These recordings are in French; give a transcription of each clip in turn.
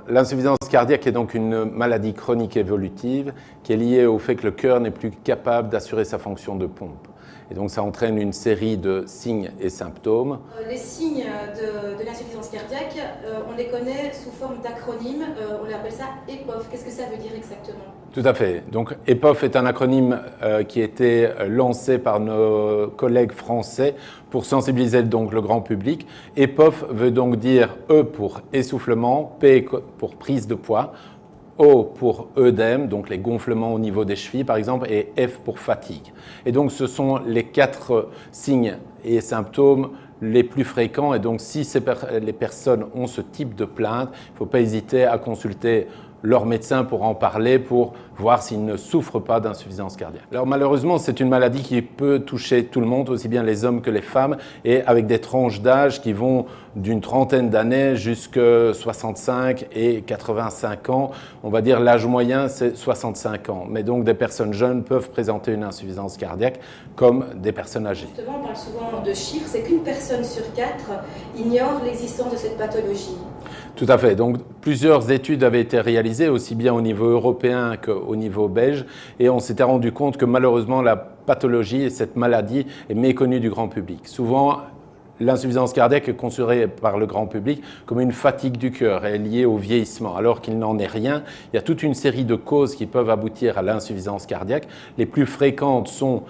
L'insuffisance cardiaque est donc une maladie chronique évolutive qui est liée au fait que le cœur n'est plus capable d'assurer sa fonction de pompe. Et donc ça entraîne une série de signes et symptômes. Les signes de l'insuffisance cardiaque, on les connaît sous forme d'acronyme, on appelle ça EPOF. Qu'est-ce que ça veut dire exactement? Tout à fait. Donc EPOF est un acronyme qui a été lancé par nos collègues français pour sensibiliser donc le grand public. EPOF veut donc dire E pour essoufflement, P pour prise de poids, O pour œdème, donc les gonflements au niveau des chevilles par exemple, et F pour fatigue. Et donc ce sont les 4 signes et symptômes les plus fréquents. Et donc si les personnes ont ce type de plainte, il ne faut pas hésiter à consulter leur médecin pour en parler, pour voir s'ils ne souffrent pas d'insuffisance cardiaque. Alors malheureusement, c'est une maladie qui peut toucher tout le monde, aussi bien les hommes que les femmes, et avec des tranches d'âge qui vont d'une trentaine d'années jusqu'à 65 et 85 ans. On va dire l'âge moyen, c'est 65 ans. Mais donc des personnes jeunes peuvent présenter une insuffisance cardiaque comme des personnes âgées. Justement, on parle souvent de chiffres, c'est qu'une personne sur 4 ignore l'existence de cette pathologie. Tout à fait. Donc, plusieurs études avaient été réalisées, aussi bien au niveau européen qu'au niveau belge, et on s'était rendu compte que malheureusement, la pathologie et cette maladie est méconnue du grand public. Souvent, l'insuffisance cardiaque est considérée par le grand public comme une fatigue du cœur et est liée au vieillissement, alors qu'il n'en est rien. Il y a toute une série de causes qui peuvent aboutir à l'insuffisance cardiaque. Les plus fréquentes sont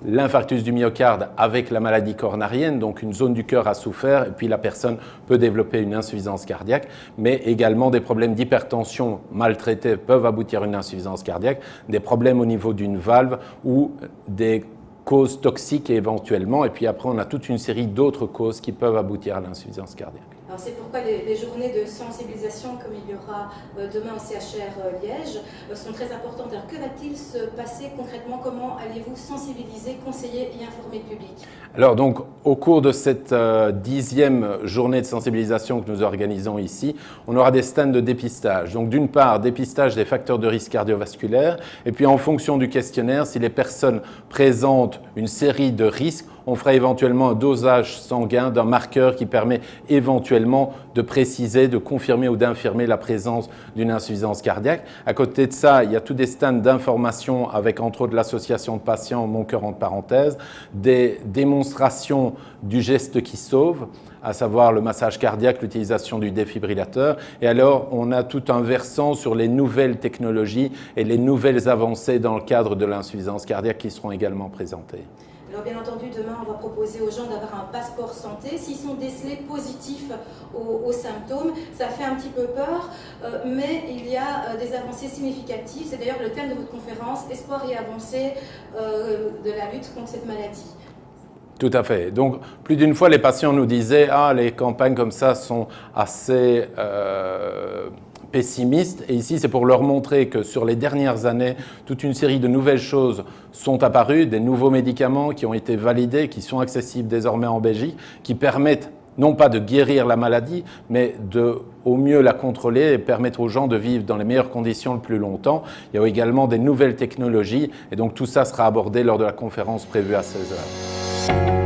l'infarctus du myocarde avec la maladie coronarienne, donc une zone du cœur a souffert et puis la personne peut développer une insuffisance cardiaque, mais également des problèmes d'hypertension mal traités peuvent aboutir à une insuffisance cardiaque, des problèmes au niveau d'une valve ou des causes toxiques éventuellement, et puis après on a toute une série d'autres causes qui peuvent aboutir à l'insuffisance cardiaque. Alors c'est pourquoi les journées de sensibilisation, comme il y aura demain au CHR Liège, sont très importantes. Alors que va-t-il se passer concrètement? Comment allez-vous sensibiliser, conseiller et informer le public? Alors donc au cours de cette 10e journée de sensibilisation que nous organisons ici, on aura des stands de dépistage. Donc d'une part, dépistage des facteurs de risque cardiovasculaire, et puis en fonction du questionnaire, si les personnes présentent une série de risques, on fera éventuellement un dosage sanguin d'un marqueur qui permet éventuellement de préciser, de confirmer ou d'infirmer la présence d'une insuffisance cardiaque. À côté de ça, il y a tous des stands d'information avec entre autres l'association de patients Mon Cœur entre parenthèses, des démonstrations du geste qui sauve, à savoir le massage cardiaque, l'utilisation du défibrillateur. Et alors, on a tout un versant sur les nouvelles technologies et les nouvelles avancées dans le cadre de l'insuffisance cardiaque qui seront également présentées. Alors bien entendu, demain, on va proposer aux gens d'avoir un passeport santé. S'ils sont décelés positifs aux symptômes, ça fait un petit peu peur, mais il y a des avancées significatives. C'est d'ailleurs le thème de votre conférence, Espoir et avancées de la lutte contre cette maladie. Tout à fait. Donc, plus d'une fois, les patients nous disaient « Ah, les campagnes comme ça sont assez pessimistes ». Et ici, c'est pour leur montrer que sur les dernières années, toute une série de nouvelles choses sont apparues, des nouveaux médicaments qui ont été validés, qui sont accessibles désormais en Belgique, qui permettent non pas de guérir la maladie, mais de au mieux la contrôler et permettre aux gens de vivre dans les meilleures conditions le plus longtemps. Il y a également des nouvelles technologies et donc tout ça sera abordé lors de la conférence prévue à 16h.